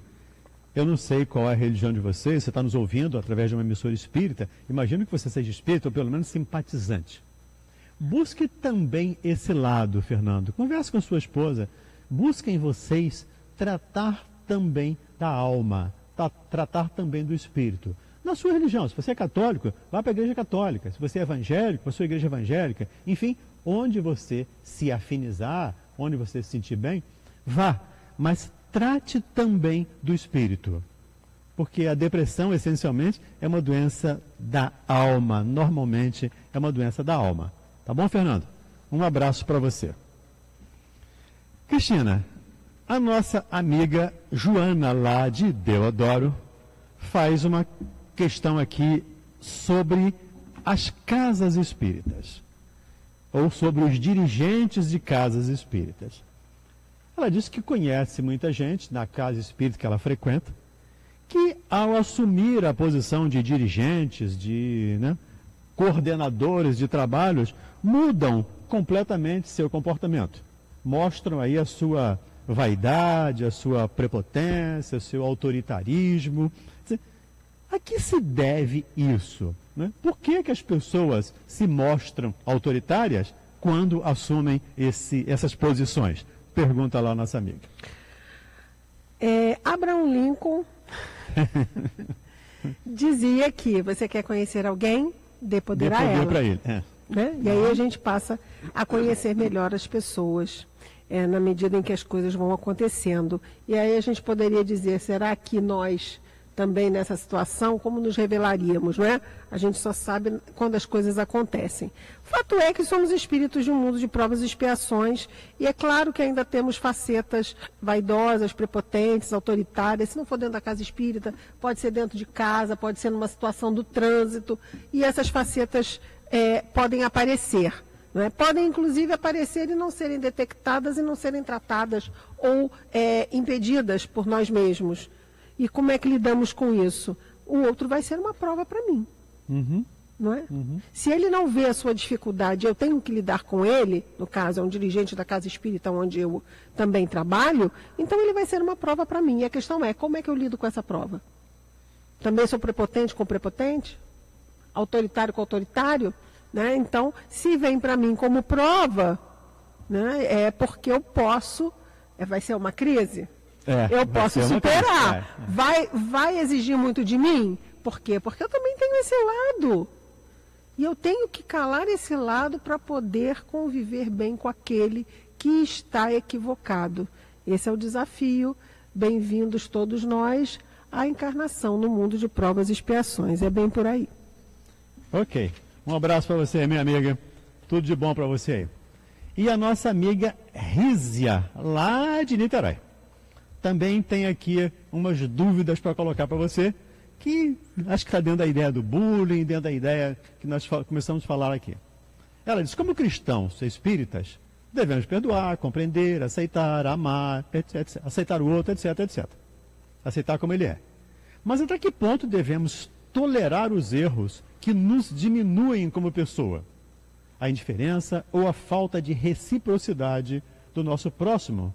eu não sei qual é a religião de vocês, você está nos ouvindo através de uma emissora espírita, imagino que você seja espírita ou pelo menos simpatizante. Busque também esse lado, Fernando. Converse com sua esposa. Busquem vocês tratar também da alma, tratar também do espírito. Na sua religião, se você é católico, vá para a igreja católica. Se você é evangélico, para a sua igreja evangélica. Enfim, onde você se afinizar, onde você se sentir bem, vá. Mas trate também do espírito. Porque a depressão, essencialmente, é uma doença da alma. Normalmente, é uma doença da alma. Tá bom, Fernando? Um abraço para você. Cristina, a nossa amiga Joana, lá de Deodoro, faz uma questão aqui sobre as casas espíritas, ou sobre os dirigentes de casas espíritas. Ela diz que conhece muita gente na casa espírita que ela frequenta, que ao assumir a posição de dirigentes, de coordenadores de trabalhos, mudam completamente seu comportamento. Mostram aí a sua vaidade, a sua prepotência, o seu autoritarismo. A que se deve isso? Né? Por que as pessoas se mostram autoritárias quando assumem essas posições? Pergunta lá a nossa amiga. Abraham Lincoln dizia que você quer conhecer alguém, dê poder a ela. Para ele. Né? E aí a gente passa a conhecer melhor as pessoas, na medida em que as coisas vão acontecendo. E aí a gente poderia dizer, será que nós também nessa situação, como nos revelaríamos, não é? A gente só sabe quando as coisas acontecem. Fato é que somos espíritos de um mundo de provas e expiações, e é claro que ainda temos facetas vaidosas, prepotentes, autoritárias. Se não for dentro da casa espírita, pode ser dentro de casa, pode ser numa situação do trânsito, e essas facetas podem aparecer. Não é? Podem, inclusive, aparecer e não serem detectadas e não serem tratadas ou impedidas por nós mesmos. E como é que lidamos com isso? O outro vai ser uma prova para mim. Uhum. Não é? Uhum. Se ele não vê a sua dificuldade, eu tenho que lidar com ele, no caso, é um dirigente da casa espírita onde eu também trabalho, então ele vai ser uma prova para mim. E a questão é, como é que eu lido com essa prova? Também sou prepotente com prepotente? Autoritário com autoritário? Né? Então, se vem para mim como prova, né, é porque eu posso, vai ser uma crise? Eu posso superar. Vai exigir muito de mim? Por quê? Porque eu também tenho esse lado. E eu tenho que calar esse lado para poder conviver bem com aquele que está equivocado. Esse é o desafio. Bem-vindos todos nós à encarnação no mundo de provas e expiações. É bem por aí. Ok. Um abraço para você, minha amiga. Tudo de bom para você aí. E a nossa amiga Rízia, lá de Niterói, também tem aqui umas dúvidas para colocar para você, que acho que está dentro da ideia do bullying, dentro da ideia que nós começamos a falar aqui. Ela diz, como cristãos espíritas, devemos perdoar, compreender, aceitar, amar, etc, aceitar o outro, etc, etc. Aceitar como ele é. Mas até que ponto devemos tolerar os erros que nos diminuem como pessoa? A indiferença ou a falta de reciprocidade do nosso próximo?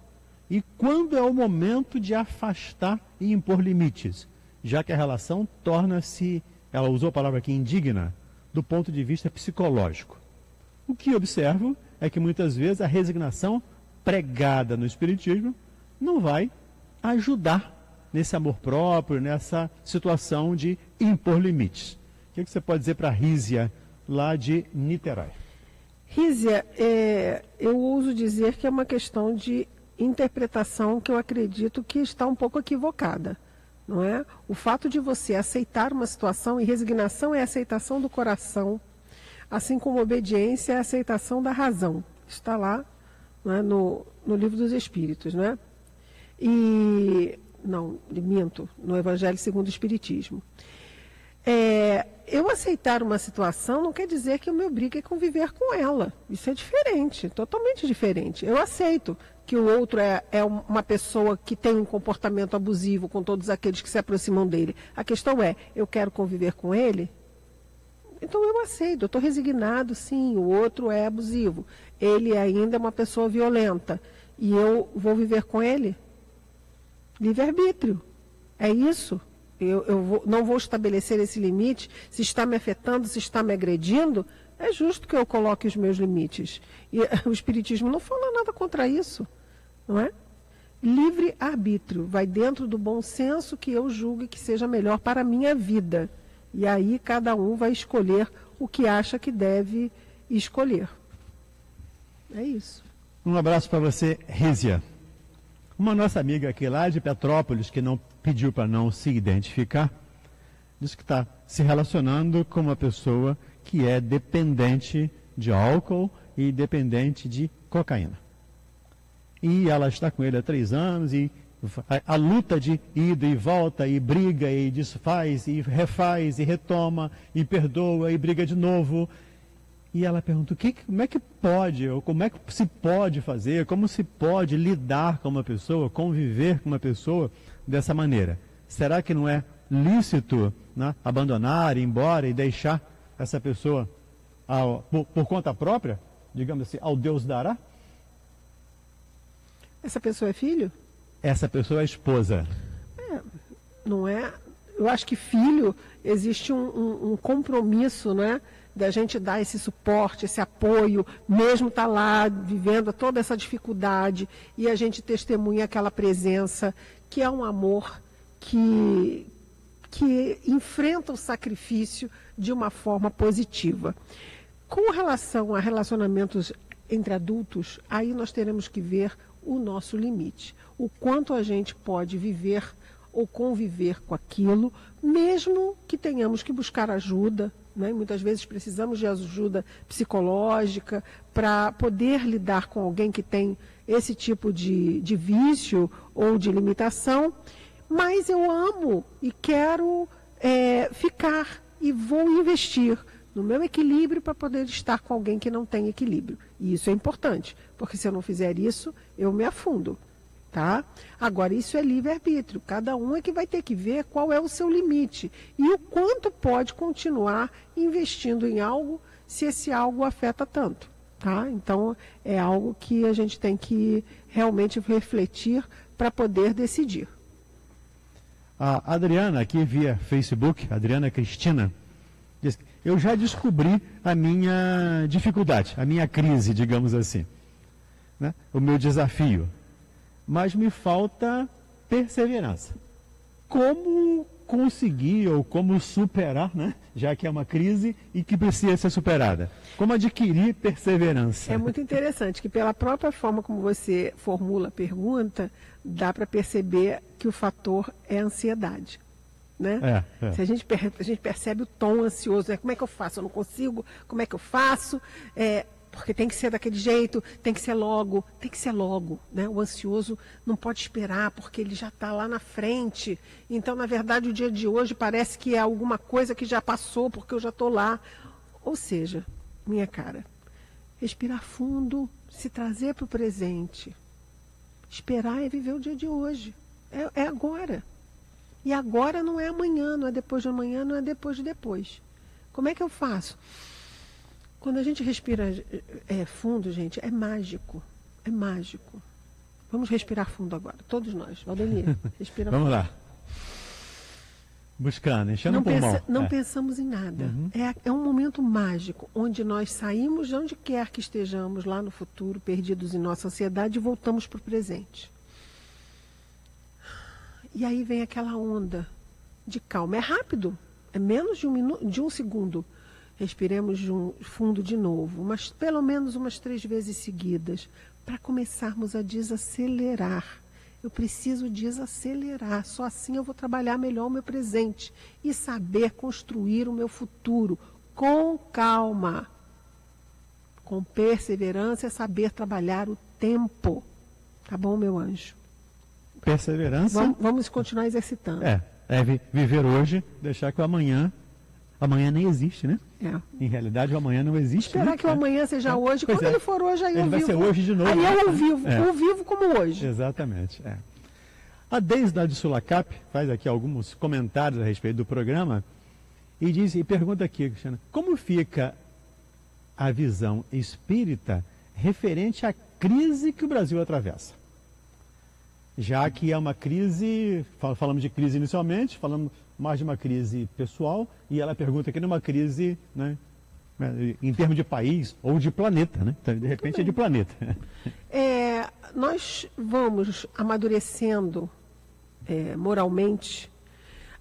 E quando é o momento de afastar e impor limites, já que a relação torna-se, ela usou a palavra aqui, indigna, do ponto de vista psicológico. O que observo é que muitas vezes a resignação pregada no Espiritismo não vai ajudar nesse amor próprio, nessa situação de impor limites. O que você pode dizer para a Rízia, lá de Niterói? Rízia, eu ouso dizer que é uma questão de interpretação que eu acredito que está um pouco equivocada, não é? O fato de você aceitar uma situação, e resignação é a aceitação do coração, assim como obediência é a aceitação da razão. Está lá, não é? no Livro dos Espíritos, não é? No Evangelho segundo o Espiritismo. Eu aceitar uma situação não quer dizer que eu me obrigue a conviver com ela. Isso é diferente, totalmente diferente. Eu aceito que o outro é uma pessoa que tem um comportamento abusivo com todos aqueles que se aproximam dele. A questão é, eu quero conviver com ele? Então eu aceito, eu estou resignado, sim, o outro é abusivo. Ele ainda é uma pessoa violenta. E eu vou viver com ele? Livre-arbítrio. É isso. Não vou estabelecer esse limite. Se está me afetando, se está me agredindo, é justo que eu coloque os meus limites. E o Espiritismo não fala nada contra isso, não é? Livre-arbítrio. Vai dentro do bom senso que eu julgue que seja melhor para a minha vida. E aí cada um vai escolher o que acha que deve escolher. É isso. Um abraço para você, Rízia. Uma nossa amiga aqui lá de Petrópolis, que não pediu para não se identificar, diz que está se relacionando com uma pessoa que é dependente de álcool e dependente de cocaína. E ela está com ele há 3 anos e a luta de ida e volta, e briga, e desfaz, e refaz, e retoma, e perdoa, e briga de novo. E ela pergunta, como é que pode, ou como é que se pode fazer, como se pode lidar com uma pessoa, conviver com uma pessoa dessa maneira? Será que não é lícito, né, abandonar, ir embora e deixar essa pessoa por conta própria, digamos assim, ao Deus dará? Essa pessoa é filho? Essa pessoa é esposa. Não é? Eu acho que filho, existe um compromisso, né? Da gente dar esse suporte, esse apoio, mesmo estar lá vivendo toda essa dificuldade, e a gente testemunha aquela presença, que é um amor que enfrenta o sacrifício de uma forma positiva. Com relação a relacionamentos entre adultos, aí nós teremos que ver o nosso limite, o quanto a gente pode viver ou conviver com aquilo, mesmo que tenhamos que buscar ajuda, né? Muitas vezes precisamos de ajuda psicológica para poder lidar com alguém que tem esse tipo de vício ou de limitação, mas eu amo e quero ficar e vou investir no meu equilíbrio para poder estar com alguém que não tem equilíbrio. E isso é importante, porque se eu não fizer isso, eu me afundo. Tá? Agora, isso é livre-arbítrio. Cada um é que vai ter que ver qual é o seu limite e o quanto pode continuar investindo em algo se esse algo afeta tanto. Tá? Então, é algo que a gente tem que realmente refletir para poder decidir. A Adriana, aqui via Facebook, Adriana Cristina, diz: eu já descobri a minha dificuldade, a minha crise, digamos assim, né? O meu desafio. Mas me falta perseverança. Como conseguir ou como superar, né? Já que é uma crise e que precisa ser superada? Como adquirir perseverança? É muito interessante que pela própria forma como você formula a pergunta, dá para perceber que o fator é a ansiedade. Né? Se a gente percebe o tom ansioso, como é que eu faço? Eu não consigo, como é que eu faço? porque tem que ser daquele jeito, tem que ser logo, né? O ansioso não pode esperar, porque ele já está lá na frente. Então, na verdade, o dia de hoje parece que é alguma coisa que já passou, porque eu já estou lá. Ou seja, minha cara, respirar fundo, se trazer para o presente. Esperar é viver o dia de hoje. É agora. E agora não é amanhã, não é depois de amanhã, não é depois de depois. Como é que eu faço? Quando a gente respira fundo, gente, é mágico. É mágico. Vamos respirar fundo agora, todos nós. Valdemir, respira fundo. Vamos lá. Buscando, enchendo o pulmão. Não pensamos em nada. Uhum. É um momento mágico, onde nós saímos de onde quer que estejamos lá no futuro, perdidos em nossa ansiedade, e voltamos para o presente. E aí vem aquela onda de calma. É rápido, é menos de um segundo. Respiremos fundo de novo, mas pelo menos umas 3 vezes seguidas, para começarmos a desacelerar. Eu preciso desacelerar, só assim eu vou trabalhar melhor o meu presente e saber construir o meu futuro com calma. Com perseverança é saber trabalhar o tempo. Tá bom, meu anjo? Perseverança. Vamos continuar exercitando. É viver hoje, deixar que o amanhã nem existe, né? Em realidade, o amanhã não existe. Esperar, né? Que o amanhã seja hoje. Quando ele for hoje, aí ele vai ser hoje de novo. Aí é ao vivo, ao vivo como hoje. Exatamente. A Deise de Sulacap faz aqui alguns comentários a respeito do programa e pergunta aqui, Cristiana, como fica a visão espírita referente à crise que o Brasil atravessa? Já que é uma crise, falamos de crise inicialmente, falamos mais de uma crise pessoal, e ela pergunta aqui numa crise, né, em termos de país ou de planeta, né? Então, de repente é de planeta. Nós vamos amadurecendo moralmente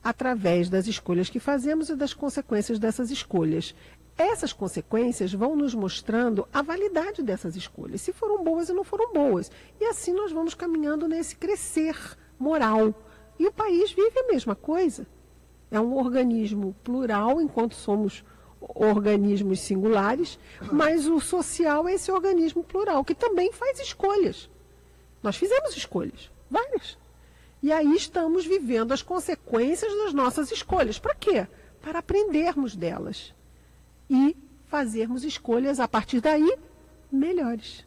através das escolhas que fazemos e das consequências dessas escolhas. Essas consequências vão nos mostrando a validade dessas escolhas, se foram boas e não foram boas. E assim nós vamos caminhando nesse crescer moral. E o país vive a mesma coisa. É um organismo plural, enquanto somos organismos singulares, mas o social é esse organismo plural, que também faz escolhas. Nós fizemos escolhas, várias. E aí estamos vivendo as consequências das nossas escolhas. Para quê? Para aprendermos delas. E fazermos escolhas a partir daí melhores.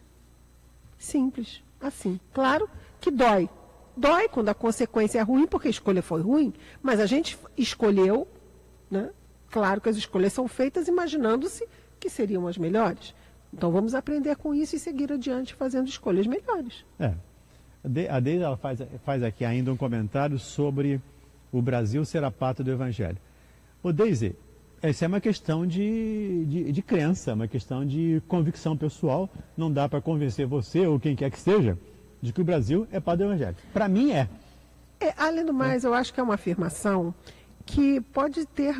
Simples, assim. Claro que dói. Dói quando a consequência é ruim, porque a escolha foi ruim, mas a gente escolheu, né? Claro que as escolhas são feitas imaginando-se que seriam as melhores. Então vamos aprender com isso e seguir adiante fazendo escolhas melhores. A Deise ela faz aqui ainda um comentário sobre o Brasil ser a pátria do Evangelho. Deise, essa é uma questão de crença, uma questão de convicção pessoal. Não dá para convencer você ou quem quer que seja de que o Brasil é pátria do Evangelho. Para mim é. Além do mais, eu acho que é uma afirmação que pode ter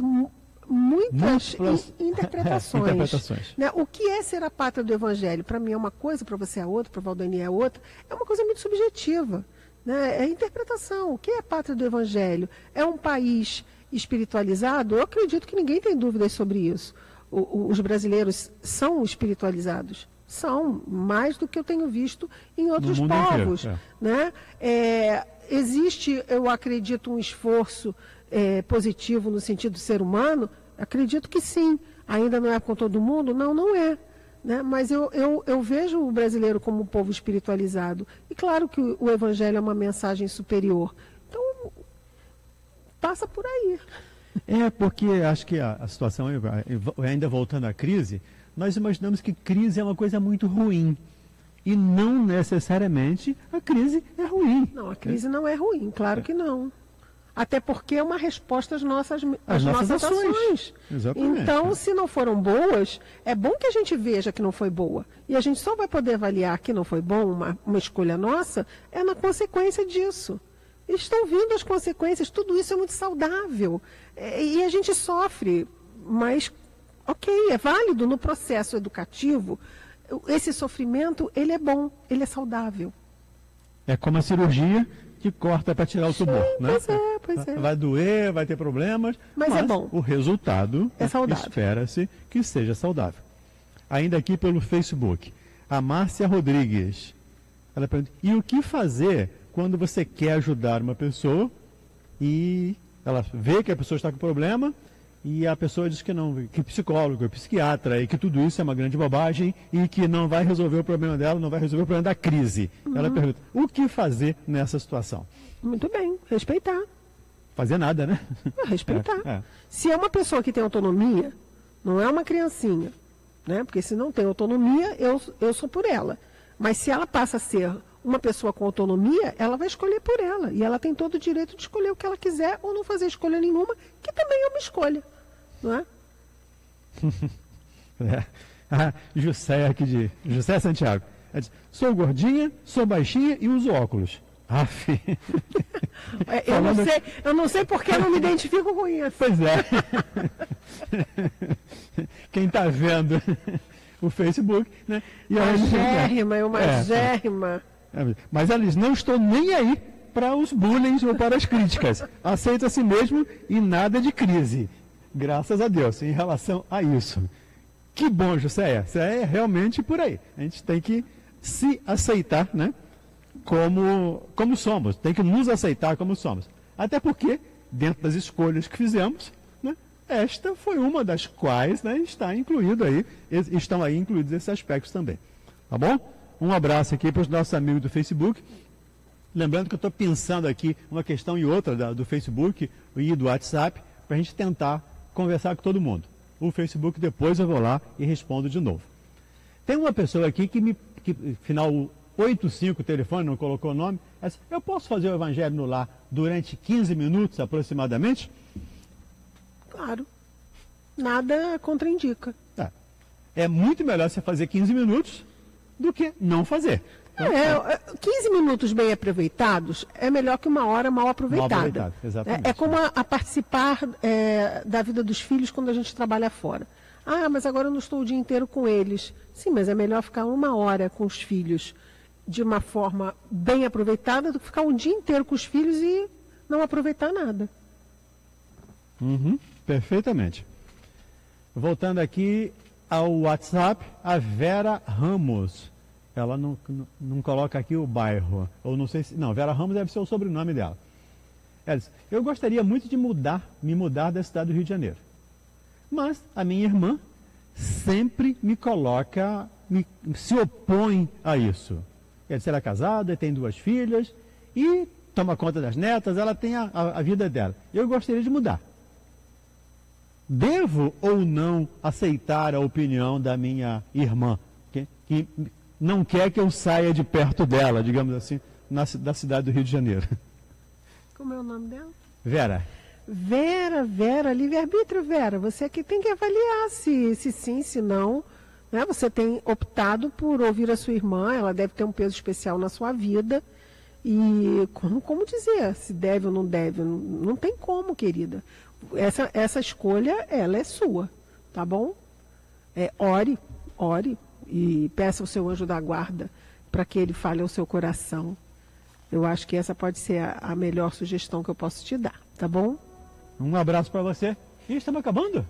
muitas interpretações. Né? O que é ser a pátria do Evangelho? Para mim é uma coisa, para você é outra, para o Valdemir é outra. É uma coisa muito subjetiva. Né? É interpretação. O que é a pátria do Evangelho? É um país espiritualizado? Eu acredito que ninguém tem dúvidas sobre isso. Os brasileiros são espiritualizados. São, mais do que eu tenho visto em outros povos. Né? Existe, eu acredito, um esforço positivo no sentido do ser humano? Acredito que sim. Ainda não é com todo mundo? Não, não é. Né? Mas eu vejo o brasileiro como um povo espiritualizado. E claro que o Evangelho é uma mensagem superior. Então, passa por aí. Porque acho que a situação, ainda voltando à crise, nós imaginamos que crise é uma coisa muito ruim. E não necessariamente a crise é ruim. Não, a crise não é ruim, claro que não. Até porque é uma resposta às nossas ações. Exatamente. Então, se não foram boas, é bom que a gente veja que não foi boa. E a gente só vai poder avaliar que não foi bom, uma escolha nossa, é na consequência disso. Estão vindo as consequências, tudo isso é muito saudável. E a gente sofre, mas, ok, é válido no processo educativo. Esse sofrimento, ele é bom, ele é saudável. É como a cirurgia que corta para tirar o tumor, né? Pois é. Vai doer, vai ter problemas, mas é bom. O resultado é saudável. Espera-se que seja saudável. ainda aqui pelo Facebook. A Márcia Rodrigues. Ela pergunta, e o que fazer quando você quer ajudar uma pessoa e ela vê que a pessoa está com problema e a pessoa diz que não, que psicólogo, psiquiatra, e que tudo isso é uma grande bobagem e que não vai resolver o problema dela, não vai resolver o problema da crise. Ela pergunta, o que fazer nessa situação? Muito bem, respeitar. Fazer nada, né? Respeitar. Se é uma pessoa que tem autonomia, não é uma criancinha, né? Porque se não tem autonomia, eu sou por ela. Mas se ela passa a ser uma pessoa com autonomia, ela vai escolher por ela. E ela tem todo o direito de escolher o que ela quiser ou não fazer escolha nenhuma, que também é uma escolha, não é? José aqui José Santiago. Ela diz, sou gordinha, sou baixinha e uso óculos. Eu não sei porque eu não me identifico com isso. Pois é. Quem está vendo o Facebook, né? E magérrima. Mas ela diz, não estou nem aí para os bullying ou para as críticas. Aceito a si mesmo e nada de crise. Graças a Deus, em relação a isso. Que bom, José. É realmente por aí. A gente tem que se aceitar, né? Como somos. Tem que nos aceitar como somos. Até porque, dentro das escolhas que fizemos, né, esta foi uma das quais, né, estão aí incluídos esses aspectos também. Tá bom? Um abraço aqui para os nossos amigos do Facebook. Lembrando que eu estou pensando aqui uma questão e outra do Facebook e do WhatsApp para a gente tentar conversar com todo mundo. O Facebook depois eu vou lá e respondo de novo. Tem uma pessoa aqui que final 85, o telefone, não colocou o nome. Eu posso fazer o Evangelho no Lar durante 15 minutos aproximadamente? Claro. Nada contraindica. É muito melhor você fazer 15 minutos do que não fazer. Então, 15 minutos bem aproveitados é melhor que uma hora mal aproveitada. Exatamente. É como a participar da vida dos filhos quando a gente trabalha fora. Mas agora eu não estou o dia inteiro com eles. Sim, mas é melhor ficar uma hora com os filhos de uma forma bem aproveitada do que ficar um dia inteiro com os filhos e não aproveitar nada. Perfeitamente. Voltando aqui ao WhatsApp, a Vera Ramos. Ela não coloca aqui o bairro. Ou não sei se. Não, Vera Ramos deve ser o sobrenome dela. Ela diz, eu gostaria muito de me mudar da cidade do Rio de Janeiro. Mas a minha irmã sempre se opõe a isso. Ela é casada, tem 2 filhas e toma conta das netas, ela tem a vida dela. Eu gostaria de mudar. Devo ou não aceitar a opinião da minha irmã, que não quer que eu saia de perto dela, digamos assim, da cidade do Rio de Janeiro? Como é o nome dela? Vera. Vera, livre-arbítrio, Vera. Você aqui tem que avaliar se sim, se não. Né? Você tem optado por ouvir a sua irmã, ela deve ter um peso especial na sua vida. E como dizer, se deve ou não deve? Não tem como, querida. Essa escolha, ela é sua, tá bom? Ore e peça ao seu anjo da guarda para que ele fale ao seu coração. Eu acho que essa pode ser a melhor sugestão que eu posso te dar, tá bom? Um abraço para você. E estamos acabando?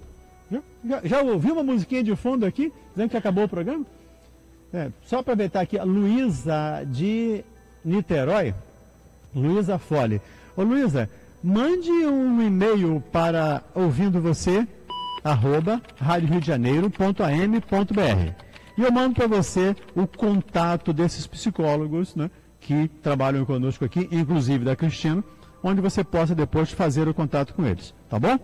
Já ouviu uma musiquinha de fundo aqui, dizendo que acabou o programa? Só aproveitar aqui, a Luísa de Niterói, Luísa Fole. Ô Luísa, mande um e-mail para ouvindoVocê@radioriodejaneiro.am.br e eu mando para você o contato desses psicólogos, né, que trabalham conosco aqui, inclusive da Cristina, onde você possa depois fazer o contato com eles, tá bom?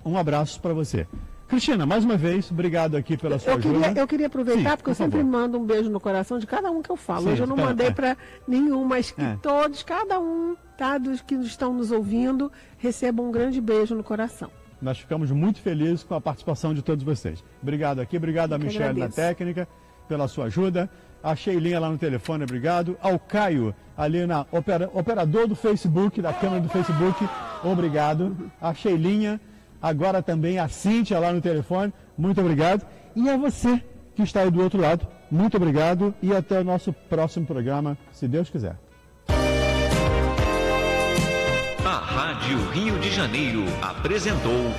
Um abraço para você. Cristina, mais uma vez, obrigado aqui pela sua ajuda. Eu queria aproveitar, porque eu sempre mando um beijo no coração de cada um que eu falo. Hoje eu não mandei para nenhum, mas que todos, cada um, tá, dos que estão nos ouvindo, recebam um grande beijo no coração. Nós ficamos muito felizes com a participação de todos vocês. Obrigado aqui, obrigado a Michelle na técnica, pela sua ajuda. A Sheilinha lá no telefone, obrigado. Ao Caio, ali na operador do Facebook, da câmera do Facebook, obrigado. A Sheilinha, agora também a Cíntia lá no telefone, muito obrigado. E a você que está aí do outro lado, muito obrigado e até o nosso próximo programa, se Deus quiser. A Rádio Rio de Janeiro apresentou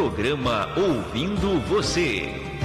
Programa Ouvindo Você.